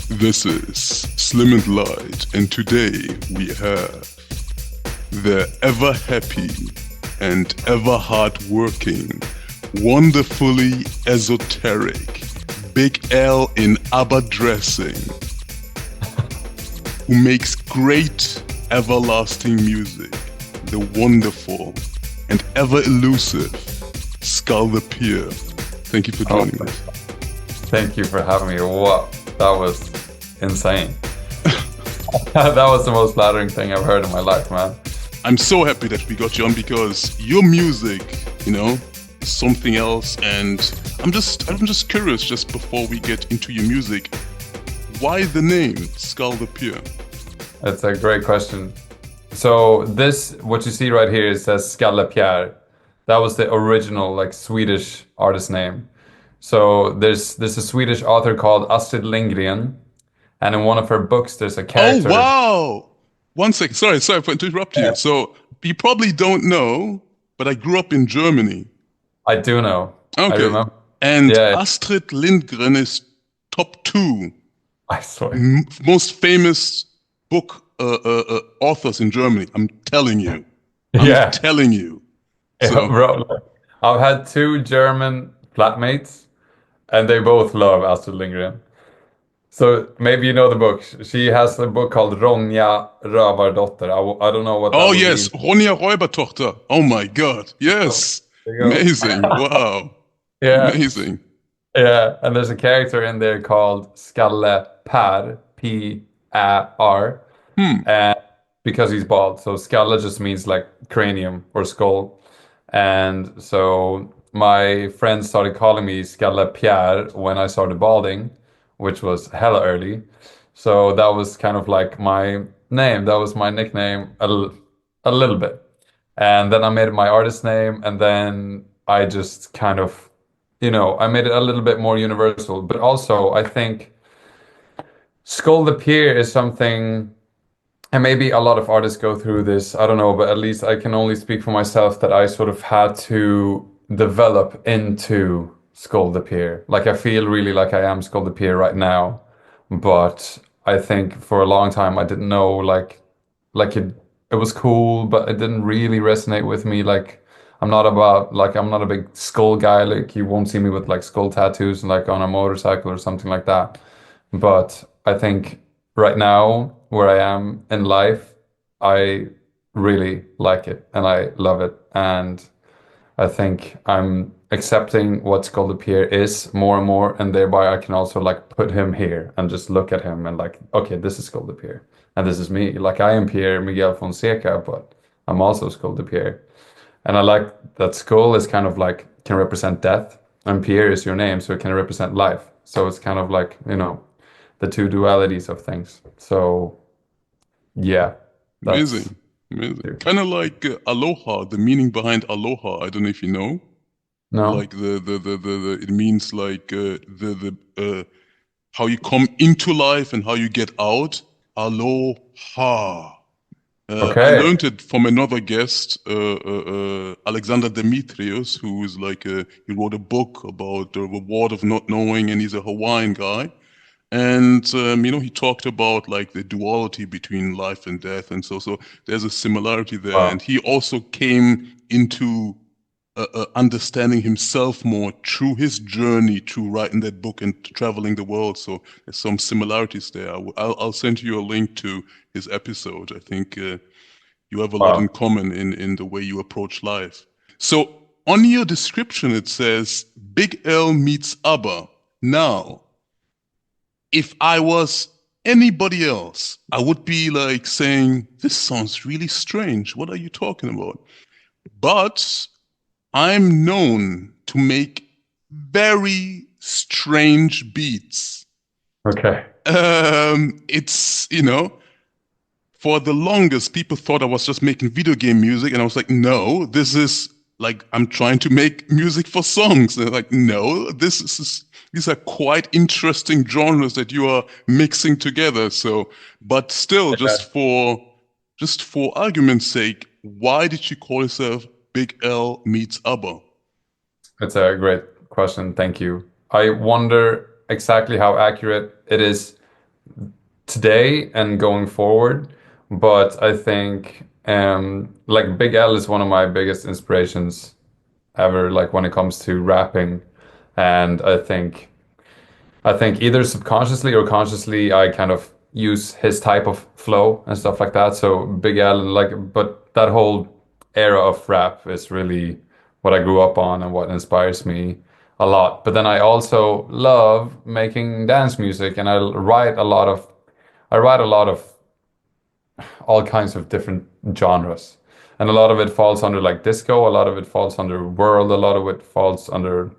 This is Slim and Light, and today we have the ever happy and ever hardworking, wonderfully esoteric Big L in ABBA dressing, who makes great everlasting music, the wonderful and ever elusive Skalle Pierre. Thank you for joining us. Thank you for having me. What? That was insane. That was the most flattering thing I've heard in my life, man. I'm so happy that we got you on because your music, is something else. And I'm just curious, just before we get into your music, why the name Skalle Pierre? That's a great question. So this, what you see right here, it says Skalle Pierre. That was the original, like, Swedish artist name. So there's a Swedish author called Astrid Lindgren, and in one of her books, there's a Oh, character. wow. One second. Sorry to interrupt you. Yeah. So you probably don't know, but I grew up in Germany. I do know. I Okay. remember. And Yeah, Astrid Lindgren is top two I swear. most famous book authors in Germany. I'm telling you. I'm Yeah. telling you. Yeah, So, bro. Like, I've had two German flatmates, and they both love Astrid Lindgren. So maybe you know the book. She has a book called Ronja Rövardotter. I don't know what that oh would yes, mean. Ronja Räubertochter. Oh my God. So, Yes. there you Amazing. go. Wow. Yeah, Amazing. yeah. And there's a character in there called Skalle Per, P-A-R, Hmm. and because he's bald. So Skalle just means like cranium or skull. And so my friends started calling me Skalle Pierre when I started balding, which was hella early. So that was kind of like my name. That was my nickname a little bit. And then I made it my artist name, and then I just kind of, I made it a little bit more universal. But also, I think Skull the Pier is something, and maybe a lot of artists go through this, I don't know, but at least I can only speak for myself that I sort of had to develop into Skull the Pier. Like I feel really like I am Skull the Pier right now, but I think for a long time I didn't know like it was cool, but it didn't really resonate with me. Like I'm not a big skull guy. Like you won't see me with like skull tattoos and like on a motorcycle or something like that. But I think right now, where I am in life, I really like it and I love it. And I think I'm accepting what Skalle Pierre is more and more, and thereby I can also like put him here and just look at him and like, okay, this is Skalle Pierre, and this is me. Like I am Pierre Miguel Fonseca, but I'm also Skalle Pierre. And I like that skull is kind of like can represent death, and Pierre is your name, so it can represent life. So it's kind of like, the two dualities of things. So yeah, that's Amazing. Amazing. Kind of like aloha, the meaning behind aloha. I don't know if you know. Like no. it means like how you come into life and how you get out. Aloha. I Okay. learned it from another guest, Alexander Demetrius, who is like he wrote a book about the reward of not knowing, and he's a Hawaiian guy. And he talked about like the duality between life and death, and so there's a similarity there. Wow. And he also came into understanding himself more through his journey to writing that book and traveling the world. So there's some similarities there. I'll send you a link to his episode. I think you have a lot in Wow. common in the way you approach life. So on your description it says Big L meets ABBA. Now, if I was anybody else, I would be like saying, this sounds really strange. What are you talking about? But I'm known to make very strange beats. Okay. It's, for the longest, people thought I was just making video game music, and I was like, no, this is like I'm trying to make music for songs. And they're like, no, these are quite interesting genres that you are mixing together. So, but still, just for argument's sake, why did you call yourself Big L meets ABBA? It's a great question. Thank you. I wonder exactly how accurate it is today and going forward. But I think like Big L is one of my biggest inspirations ever, like when it comes to rapping. And I think either subconsciously or consciously I kind of use his type of flow and stuff like that. So Big L and like but that whole era of rap is really what I grew up on and what inspires me a lot. But then I also love making dance music and I write a lot of all kinds of different genres. And a lot of it falls under like disco, a lot of it falls under world, a lot of it falls under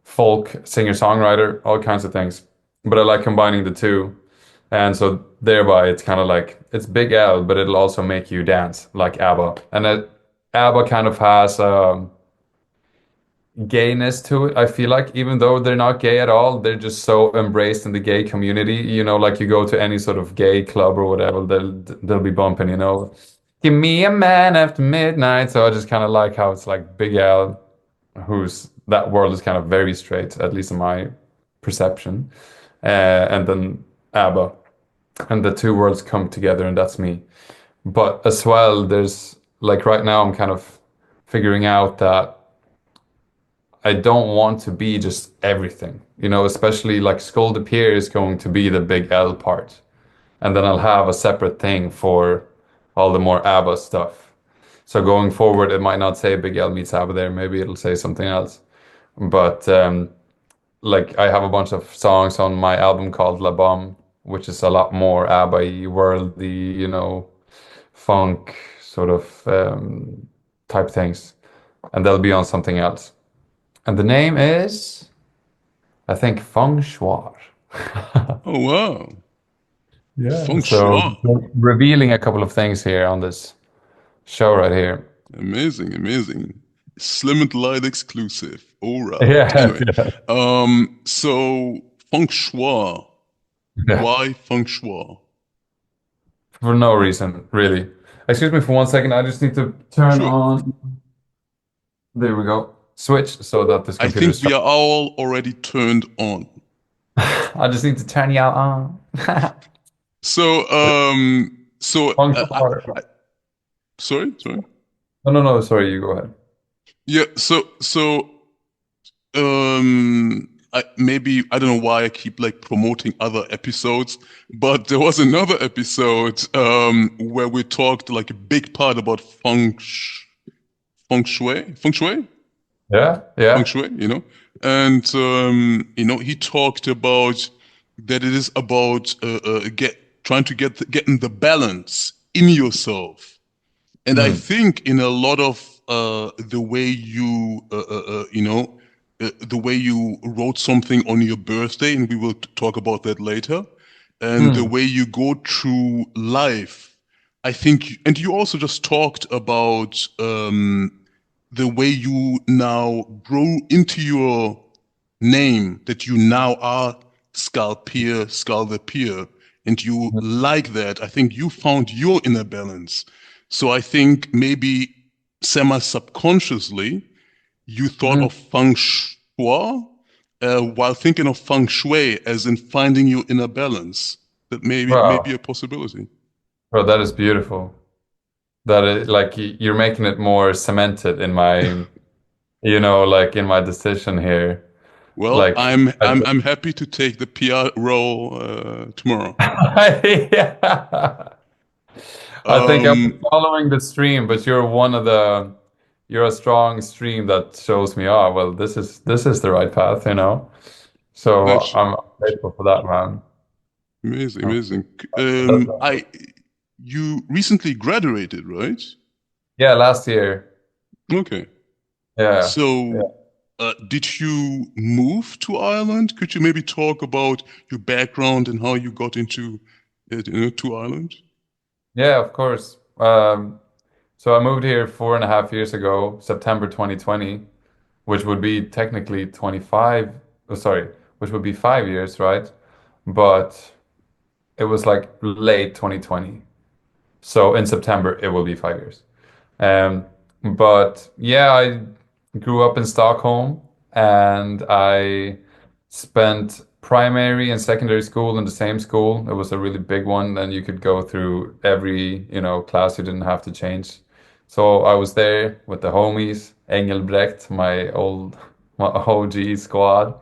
folk, singer-songwriter, all kinds of things. But I like combining the two. And so thereby it's kind of like it's Big L, but it'll also make you dance like ABBA. And ABBA kind of has gayness to it. I feel like even though they're not gay at all, they're just so embraced in the gay community. You know, like you go to any sort of gay club or whatever, they'll be bumping, Give me a man after midnight. So I just kind of like how it's like Big L, who's that world is kind of very straight, at least in my perception. And then ABBA. And the two worlds come together, and that's me. But as well, there's like right now, I'm kind of figuring out that I don't want to be just everything, especially like Skalle Pierre is going to be the big L part. And then I'll have a separate thing for all the more ABBA stuff. So going forward, it might not say Big L meets ABBA there. Maybe it'll say something else. But like I have a bunch of songs on my album called La Bombe, which is a lot more ABBA-y, worldly, funk sort of type things. And they'll be on something else. And the name is, I think, Feng Shui. Oh wow, Yeah. feng So shui, revealing a couple of things here on this show right here. amazing, amazing. Slim and Light exclusive. All right. Yes, Anyway, yes. so feng shui. Yeah. Why feng shui? For no reason, really. Excuse me for 1 second. I just need to turn Sure. on. There we go. Switch so that this I computer think we starts. are all already turned on. I just need to turn y'all on. So, Feng Shui. sorry. No, no, no. Sorry, you go ahead. Yeah. Maybe I don't know why I keep like promoting other episodes, but there was another episode where we talked like a big part about feng shui, Yeah, feng yeah. shui, and he talked about that it is about get trying to get in the balance in yourself. And I Mm. think in a lot of the way the way you wrote something on your birthday, and we will talk about that later, and the Mm. way you go through life, I think, and you also just talked about the way you now grow into your name, that you now are Skalle the Pierre, and you like that. I think you found your inner balance. So I think maybe semi-subconsciously you thought Mm. of feng shui while thinking of feng shui as in finding your inner balance. That may be Wow. a possibility. Bro, that is beautiful. That is like you're making it more cemented in my, like in my decision here. Well, Like, I'm happy to take the PR role tomorrow. yeah. I think I'm Um, following the stream, but you're a strong stream that shows me, oh, well, this is the right path. So that's I'm grateful for that, man. amazing, Um, amazing. that's- You recently graduated, right? yeah, last year. Okay. Yeah. Yeah. So, did you move to Ireland? Could you maybe talk about your background and how you got into it, to Ireland? Yeah, of course. So I moved here 4.5 years ago, September 2020, which would be technically 25, oh, sorry, which would be 5 years, right? But it was like late 2020. So in September, it will be 5 years. Um, but yeah, I grew up in Stockholm and I spent primary and secondary school in the same school. It was a really big one. Then you could go through every, class. You didn't have to change. So I was there with the homies, Engelbrecht, my OG squad.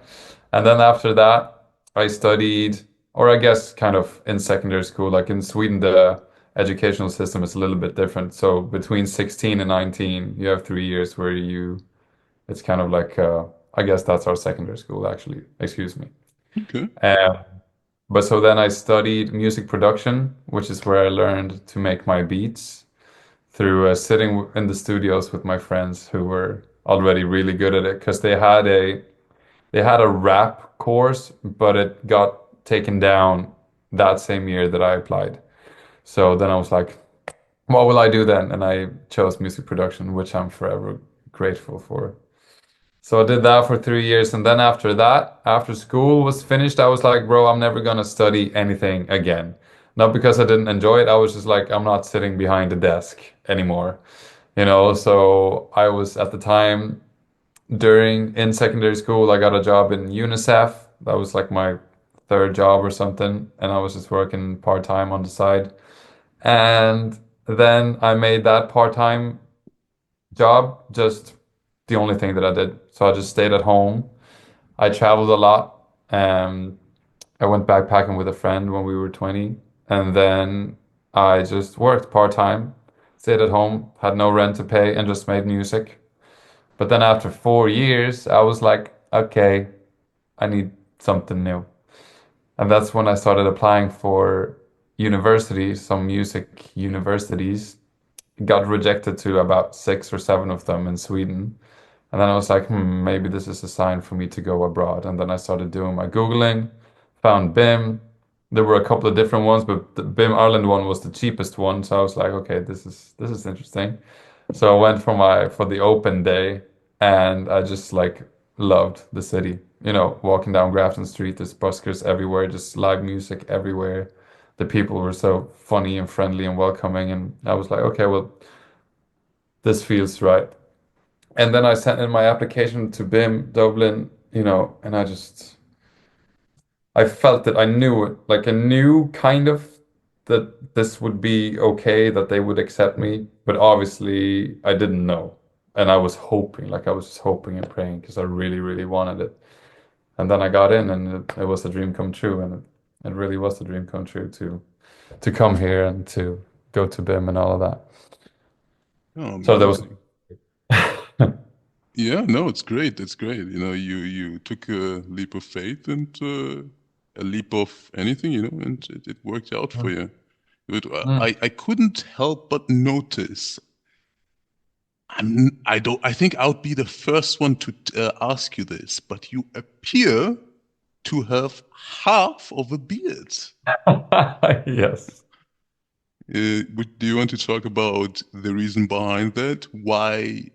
And then after that, I studied, or I guess kind of in secondary school, like in Sweden, the educational system is a little bit different. So between 16 and 19, you have 3 years where it's kind of like, I guess that's our secondary school, actually. Excuse me. Okay. Um, but so then I studied music production, which is where I learned to make my beats through sitting in the studios with my friends who were already really good at it because they had a rap course, but it got taken down that same year that I applied. So then I was like, what will I do then? And I chose music production, which I'm forever grateful for. So I did that for 3 years, and then after that, after school was finished, I was like, bro, I'm never gonna study anything again. Not because I didn't enjoy it, I was just like, I'm not sitting behind a desk anymore. So I was at the time during in secondary school, I got a job in UNICEF. That was like my third job or something, and I was just working part-time on the side. And then I made that part-time job just the only thing that I did. So I just stayed at home. I traveled a lot. I went backpacking with a friend when we were 20, and then I just worked part-time, stayed at home, had no rent to pay, and just made music. But then after 4 years, I was like, okay, I need something new. And that's when I started applying for universities, some music universities. Got rejected to about 6 or 7 of them in Sweden. And then I was like, maybe this is a sign for me to go abroad. And then I started doing my Googling, found BIM. There were a couple of different ones, but the BIM Ireland one was the cheapest one. So I was like, okay, this is interesting. So I went for the open day, and I just like loved the city. Walking down Grafton Street, there's buskers everywhere, just live music everywhere. The people were so funny and friendly and welcoming, and I was like, okay, well, this feels right. And then I sent in my application to BIM Dublin, and I felt that I knew it, like I knew kind of that this would be okay, that they would accept me, but obviously I didn't know. And I was hoping, like I was just hoping and praying because I really, really wanted it. And then I got in, and it was a dream come true, and it really was a dream come true to come here and to go to BIM and all of that. Oh, So there was amazing. Yeah, no, it's great. It's great. You took a leap of faith and a leap of anything, and it worked out for you. Mm. I couldn't help but notice. I don't. I think I'll be the first one to ask you this, but you appear to have half of a beard. Yes. Do you want to talk about the reason behind that? Why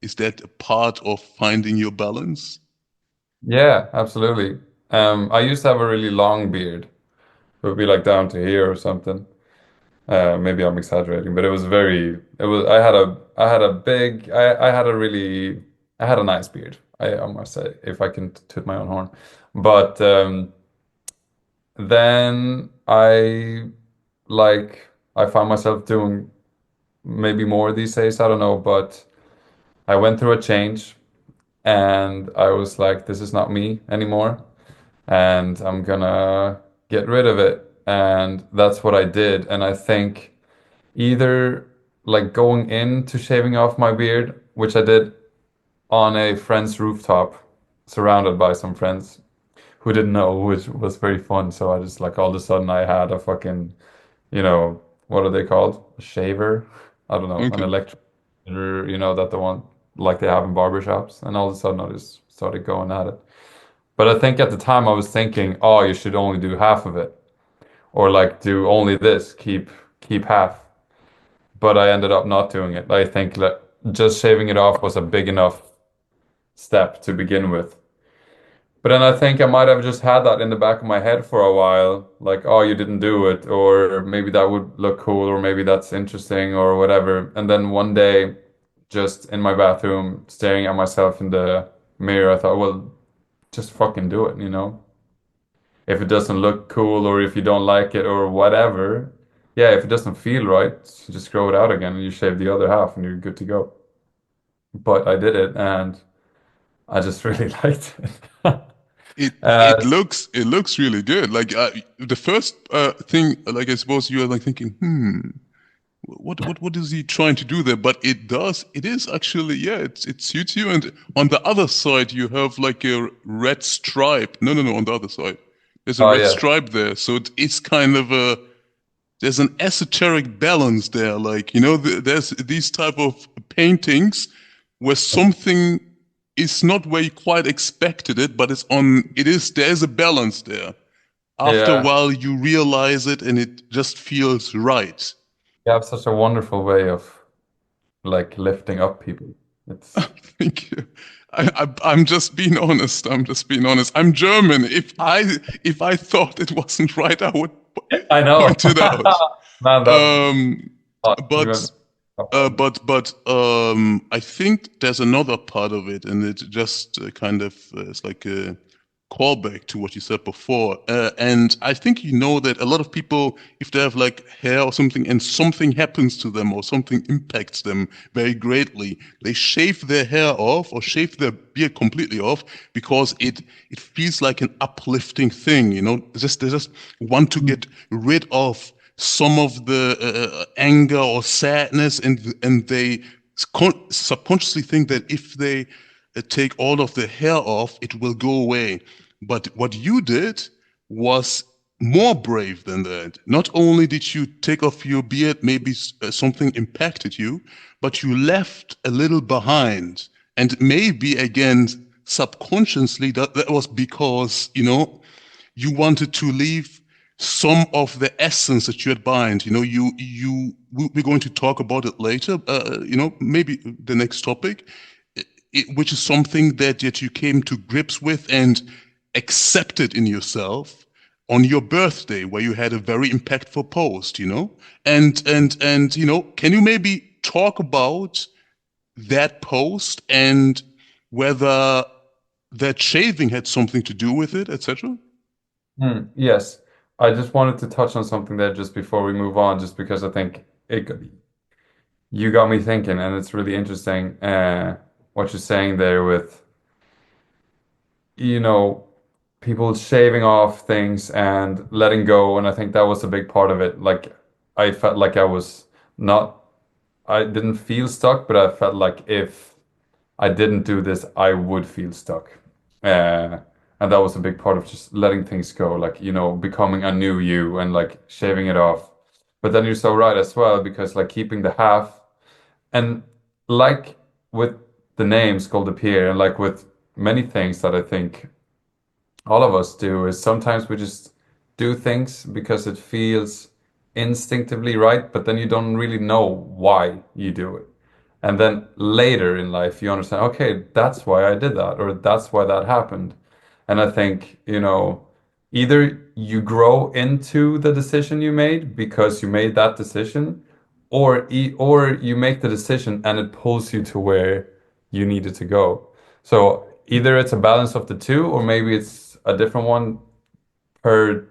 is that a part of finding your balance? Yeah, absolutely. I used to have a really long beard. It would be like down to here or something. Maybe I'm exaggerating, but I had a big, I had a nice beard. I must say, if I can toot my own horn. But then I found myself doing maybe more these days. I don't know, but I went through a change, and I was like, this is not me anymore, and I'm gonna get rid of it. And that's what I did. And I think either like going into shaving off my beard, which I did on a friend's rooftop, surrounded by some friends who didn't know, which was very fun. So I just like all of a sudden I had a fucking, what are they called? A shaver? I don't know, an Okay. electric, that the one like they have in barbershops. And all of a sudden I just started going at it. But I think at the time I was thinking, oh, you should only do half of it, or like do only this, keep half. But I ended up not doing it. I think that just shaving it off was a big enough step to begin with. But then I think I might have just had that in the back of my head for a while, like, oh, you didn't do it, or maybe that would look cool, or maybe that's interesting, or whatever. And then one day, just in my bathroom, staring at myself in the mirror, I thought, well, just fucking do it, you know? if it doesn't look cool or if you don't like it or whatever, yeah, if it doesn't feel right, you just grow it out again and you shave the other half and you're good to go. But I did it and I just really liked it. It Uh, it looks really good. Like the first thing, like I suppose you are like thinking, what is he trying to do there? But it is actually, yeah, it suits you. And on the other side, you have like a red stripe. No, on the other side, there's a oh red yeah, stripe there. So it's kind of there's an esoteric balance there. Like, you know, there's these type of paintings where something is not where you quite expected it, but there's a balance there. After a yeah. while, you realize it and it just feels right. You have such a wonderful way of like lifting up people. It's Thank you. I'm just being honest. I'm just being honest. I'm German. If I thought it wasn't right, I would I know. point it out. Man, that's Um, even but I think there's another part of it, and it just kind of it's like a callback to what you said before. And I think you know that a lot of people, if they have like hair or something, and something happens to them or something impacts them very greatly, they shave their hair off or shave their beard completely off because it feels like an uplifting thing. You know, they just want to get rid of some of the anger or sadness, and they subconsciously think that if they take all of the hair off, it will go away. But what you did was more brave than that. Not only did you take off your beard, maybe something impacted you, but you left a little behind. And maybe again, subconsciously, that was because, you know, you wanted to leave some of the essence that you had bind. You know, we're going to talk about it later. You know, maybe the next topic, which is something that you came to grips with and accepted in yourself on your birthday, where you had a very impactful post. You know, and you know, can you maybe talk about that post and whether that shaving had something to do with it, etc.? Yes. I just wanted to touch on something there just before we move on, just because I think you got me thinking, and it's really interesting what you're saying there with, you know, people shaving off things and letting go, and I think that was a big part of it. Like I felt like I didn't feel stuck, but I felt like if I didn't do this, I would feel stuck. Uh, and that was a big part of just letting things go, like, you know, becoming a new you and like shaving it off. But then you're so right as well, because like keeping the half and like with the name Skalle Pierre, and like with many things that I think all of us do, is sometimes we just do things because it feels instinctively right, but then you don't really know why you do it. And then later in life, you understand, okay, that's why I did that, or that's why that happened. And I think, you know, either you grow into the decision you made because you made that decision, or you make the decision and it pulls you to where you needed to go. So either it's a balance of the two, or maybe it's a different one per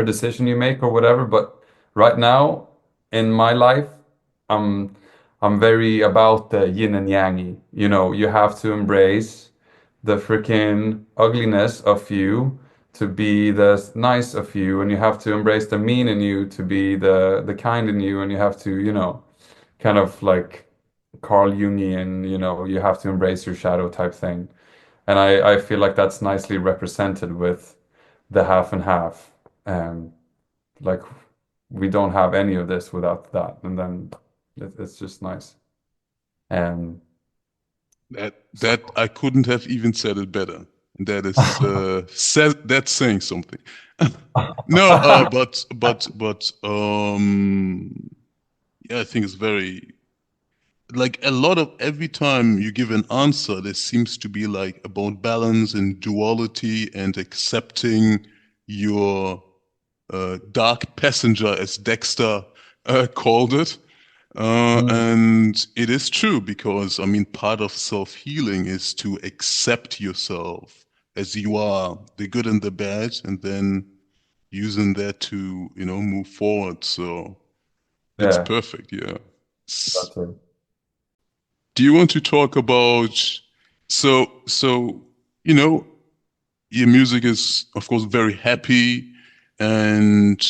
decision you make or whatever. But right now in my life, I'm I'm very about the yin and yangy. You know, you have to embrace the freaking ugliness of you to be the nice of you, and you have to embrace the mean in you to be the kind in you, and you have to, you know, kind of like Carl Jungian, you know, you have to embrace your shadow type thing. And I feel like that's nicely represented with the half and half. Um, like we don't have any of this without that, and then it's just nice. Um, so That I couldn't have even said it better. That is that's saying something. No, yeah, I think it's very like a lot of every time you give an answer, there seems to be like about balance and duality and accepting your dark passenger, as Dexter called it. mm, And it is true because, I mean, part of self-healing is to accept yourself as you are, the good and the bad, and then using that to, move forward. So it's Yeah, perfect, yeah. that's it. Do you want to talk about so you know your music is of course very happy, and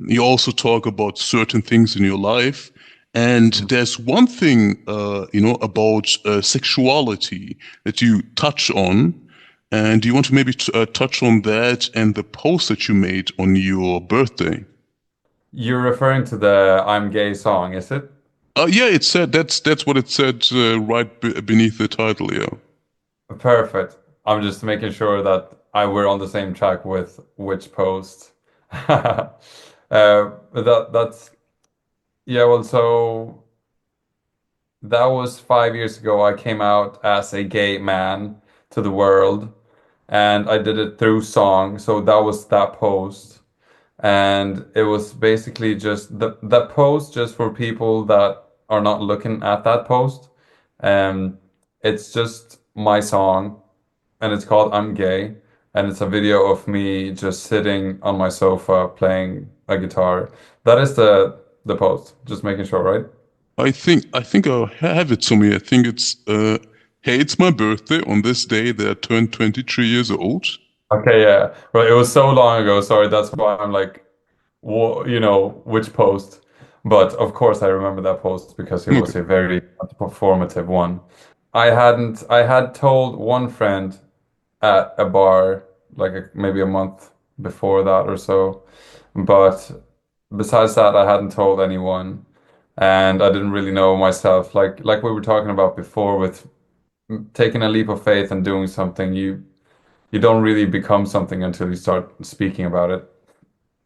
you also talk about certain things in your life, and Mhm. there's one thing about sexuality that you touch on, and do you want to maybe touch on that and the post that you made on your birthday? You're referring to the I'm gay song, is it? Yeah, it said that's what it said right beneath the title. Yeah. Perfect. I'm just making sure that I we're on the same track with which post. That's yeah, well, so that was 5 years ago. I came out as a gay man to the world, and I did it through song. So that was that post. And it was basically just that post just for people that are not looking at that post. Um, it's just my song, and it's called I'm Gay, and it's a video of me just sitting on my sofa playing a guitar. That is the post. Just making sure, right? I think I have it somewhere. I think it's hey, it's my birthday on this day that I turned 23 years old. Okay, yeah. Right. It was so long ago. Sorry, that's why I'm like, which post? But of course, I remember that post because it was Okay. a very performative one. I had told one friend at a bar like maybe a month before that or so, but besides that, I hadn't told anyone, and I didn't really know myself. Like we were talking about before, with taking a leap of faith and doing something, you don't really become something until you start speaking about it.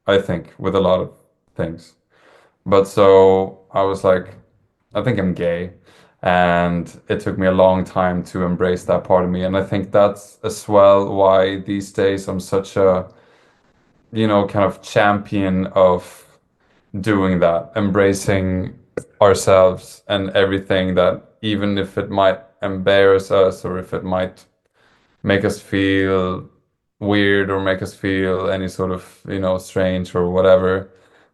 I think with a lot of things. But so I was like, I think I'm gay. And it took me a long time to embrace that part of me. And I think that's as well why these days I'm such a, kind of champion of doing that, embracing ourselves and everything that even if it might embarrass us or if it might make us feel weird or make us feel any sort of, strange or whatever,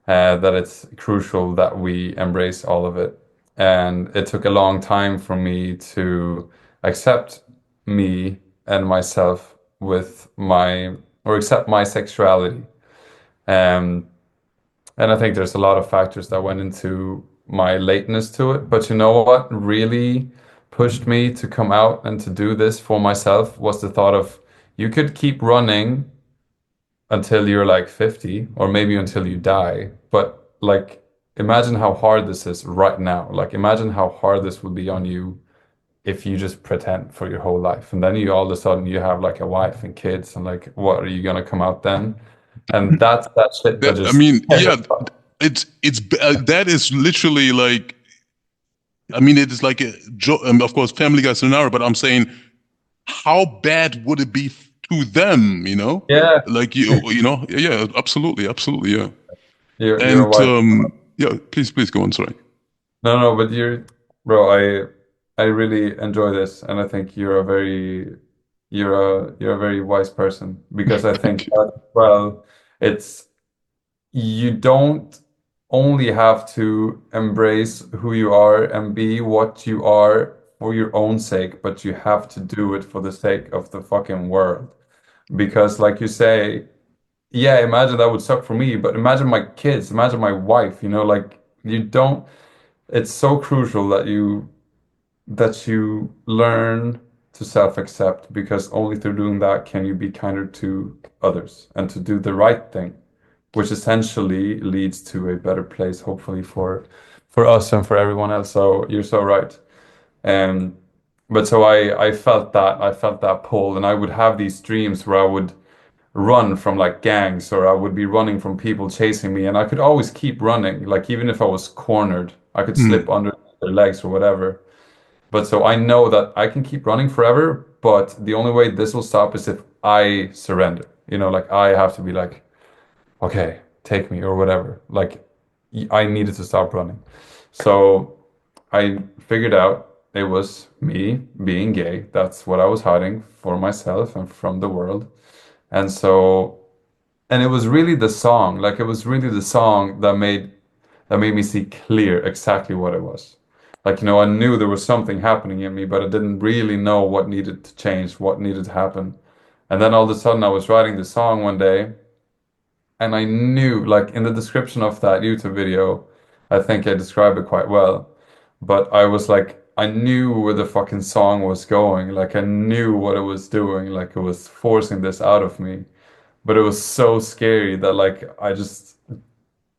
that it's crucial that we embrace all of it. And it took a long time for me to accept me and myself with or accept my sexuality. Um, and I think there's a lot of factors that went into my lateness to it. But you know what really pushed me to come out and to do this for myself was the thought of you could keep running until you're like 50 or maybe until you die. But like, imagine how hard this is right now. Like, imagine how hard this would be on you if you just pretend for your whole life. And then you all of a sudden you have like a wife and kids and like, what are you gonna come out then? And that's that shit that That I just mean, yeah, that is literally like I mean, it is like a of course Family Guy scenario, but I'm saying how bad would it be to them, you know? yeah. Like yeah, yeah, absolutely, absolutely, yeah. You're a And wife. yeah, please go on, sorry. No, but bro, I really enjoy this, and I think you're a very wise person because I think Thank you. that, well, it's you don't only have to embrace who you are and be what you are for your own sake, but you have to do it for the sake of the fucking world. Because, like you say, yeah, imagine that would suck for me, but imagine my kids, imagine my wife, like you don't. It's so crucial that you learn to self-accept because only through doing that can you be kinder to others and to do the right thing, which essentially leads to a better place, hopefully for us and for everyone else. So you're so right. Um, but so I felt that pull, and I would have these dreams where I would run from like gangs or I would be running from people chasing me, and I could always keep running, like even if I was cornered, I could slip Hmm. under their legs or whatever. But so I know that I can keep running forever, but the only way this will stop is if I surrender. Like I have to be like, okay, take me or whatever. Like I needed to stop running. So I figured out. it was me being gay. That's what I was hiding for myself and from the world. And so, and it was really the song, like it was really the song that made me see clear exactly what it was. Like, I knew there was something happening in me, but I didn't really know what needed to change, what needed to happen. And then all of a sudden I was writing the song one day and I knew, like in the description of that YouTube video, I think I described it quite well. But I was like, I knew where the fucking song was going. Like I knew what it was doing. Like it was forcing this out of me. But it was so scary that like I just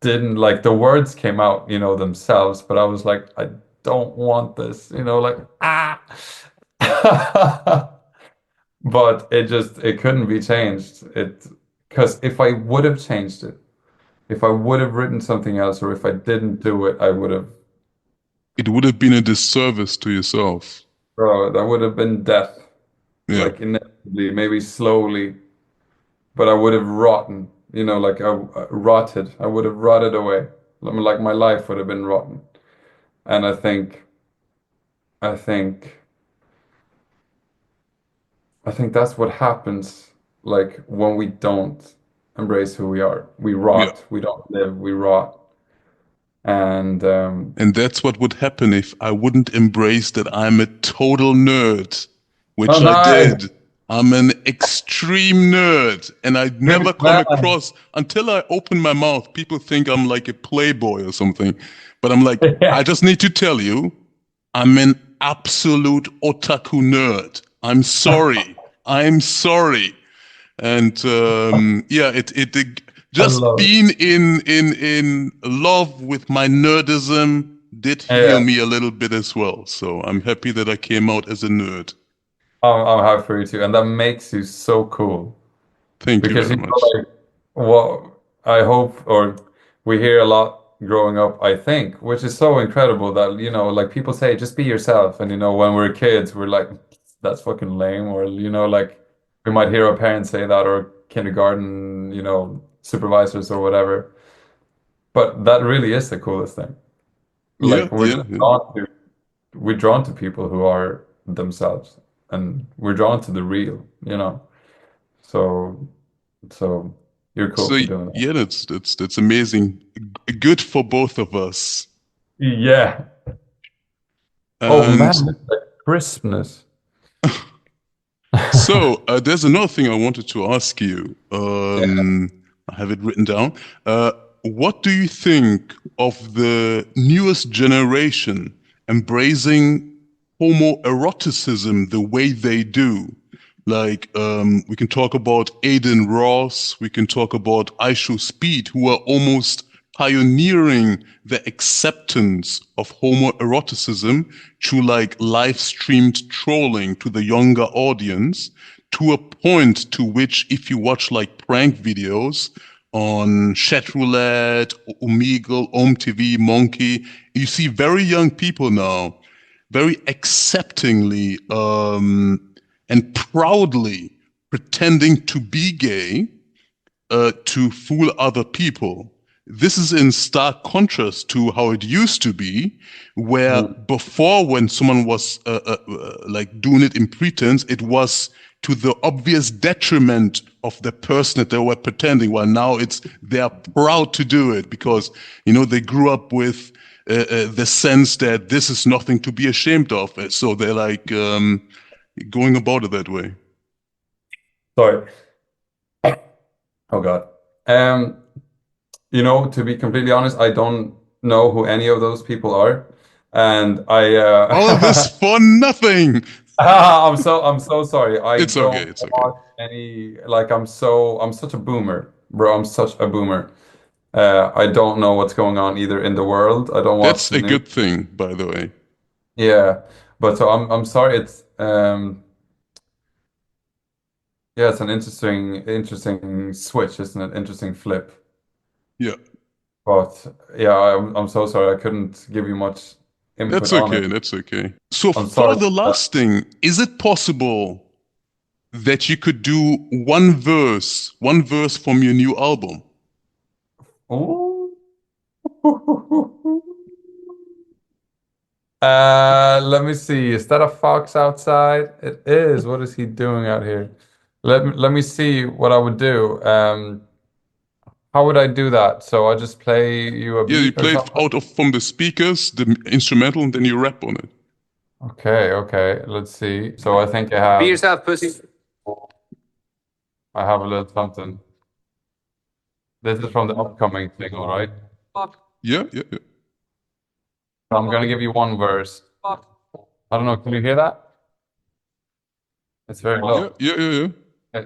didn't like the words came out, themselves. But I was like, I don't want this, like ah. But it couldn't be changed. It because if I would have changed it, if I would have written something else, or if I didn't do it, I would have, It would have been a disservice to yourself. bro, that would have been death, Yeah. like inevitably, maybe slowly, but I would have rotten, like I rotted. I would have rotted away. I mean, like my life would have been rotten. And I think, I think that's what happens, like when we don't embrace who we are. We Yeah. rot. We don't live. We rot. And And that's what would happen if I wouldn't embrace that I'm a total nerd, oh, which I nice, did. I'm an extreme nerd, and I'd never good come man. across until I open my mouth. People think I'm like a playboy or something, but I'm like, I Yeah. just need to tell you, I'm an absolute otaku nerd. I'm sorry. I'm sorry. And yeah, it I just love being in love with my nerdism did it. heal Yeah. me a little bit as well. So I'm happy that I came out as a nerd. I'm happy for you too, and that makes you so cool Thank you because very much. like what I hope or we hear a lot growing up, I think, which is so incredible that like people say just be yourself, and when we're kids, we're like that's fucking lame, or like we might hear our parents say that or kindergarten, supervisors or whatever, but that really is the coolest thing. Yeah, Like we're yeah, just yeah. drawn to people who are themselves, and we're drawn to the real, So, so you're cool So for doing that. yeah, that's amazing. Good for both of us. Yeah. Oh And man, the crispness. so there's another thing I wanted to ask you. Yeah. I have it written down. Uh, what do you think of the newest generation embracing homoeroticism the way they do? Like, we can talk about Aiden Ross, we can talk about Aisho Speed, who are almost pioneering the acceptance of homoeroticism through like live streamed trolling to the younger audience, to a point to which if you watch like prank videos on Chat Roulette, Omegle, OMTV, Monkey, you see very young people now very acceptingly and proudly pretending to be gay to fool other people. This is in stark contrast to how it used to be, where Mm. before, when someone was like doing it in pretense, it was to the obvious detriment of the person that they were pretending. While now it's they are proud to do it because they grew up with the sense that this is nothing to be ashamed of. So they're like going about it that way. Sorry. Oh God. To be completely honest, I don't know who any of those people are, and I All of this for nothing. I'm so sorry. I It's okay. don't It's okay. watch any like I'm such a boomer, bro. I'm such a boomer. I don't know what's going on either in the world. I don't watch That's the a news. good thing, by the way. Yeah, but so I'm sorry. It's yeah, it's an interesting switch, isn't it? Interesting flip. Yeah, But yeah, I'm so sorry. I couldn't give you much that's input on it. okay. That's okay. So I'm for sorry. the last thing, is it possible that you could do one verse from your new album? Ooh. Let me see. Is that a fox outside? It is. What is he doing out here? Let me see what I would do. How would I do that? So I just play you a Yeah, you beat or play it something? out of from the speakers, the instrumental, and then you rap on it. Okay, okay. Let's see. So I think Be yourself, pussy. I have a little something. This is from the upcoming thing, all right? Yeah, yeah, yeah. I'm gonna give you one verse. I don't know. Can you hear that? It's very Yeah, low. yeah, yeah, yeah.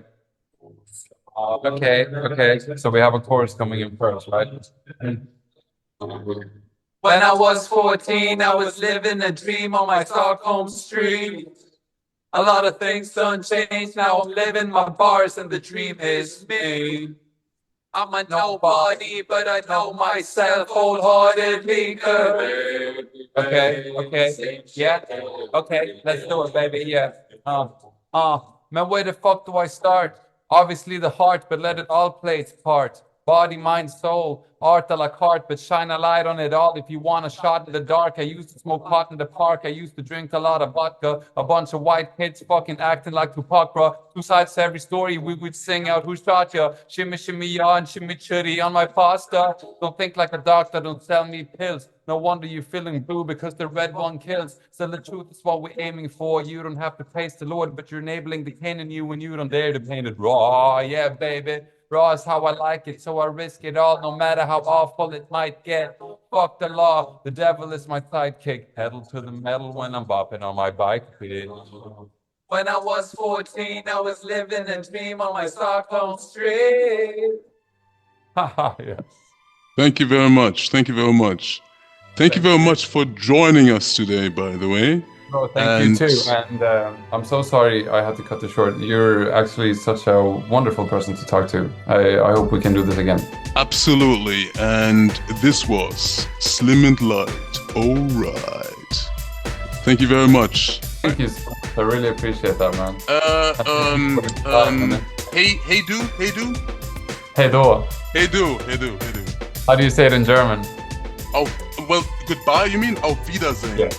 Okay, okay. So we have a chorus coming in first, right? When I was 14, I was living a dream on my Stockholm street. A lot of things done changed. Now I'm living my bars, and the dream is me. I'm a nobody, but I know myself wholeheartedly. Okay, okay, yeah, okay, let's do it, baby, yeah. Man, where the fuck do I start? Obviously the heart, but let it all play its part. Body, mind, soul, art a la carte, but shine a light on it all. If you want a shot in the dark, I used to smoke pot in the park. I used to drink a lot of vodka. A bunch of white kids fucking acting like Tupac, bro. Two sides to every story. We would sing out, who shot ya? Shimmy, shimmy, ya, and shimmy, chitty on my pasta. Don't think like a doctor, don't sell me pills. No wonder you're feeling blue because the red one kills. So the truth is what we're aiming for. You don't have to taste the Lord, but you're enabling the Cain in you when you don't dare to paint it raw. Yeah, baby. Raw is how I like it, so I risk it all, no matter how awful it might get. Fuck the law, the devil is my sidekick. Pedal to the metal when I'm bopping on my bike, bitch. When I was 14, I was living a dream on my Stockholm street. Haha, yes. Thank you very much. Thank you very much. Thank you very much for joining us today, by the way. No, thank you And too. And I'm so sorry I had to cut it short. You're actually such a wonderful person to talk to. I hope we can do this again. absolutely. And this was Slim and Light. All right. Thank you very much. Thank you so much. I really appreciate that, man. Hey do. Hey, do. Hey do. How do you say it in German? Oh, well, goodbye, you mean? Auf Wiedersehen. Yeah.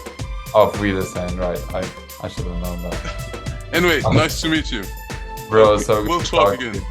Auf Wiedersehen, right. I should have known that. Anyway, nice to meet you. Bro, so good We'll to talk to again. you.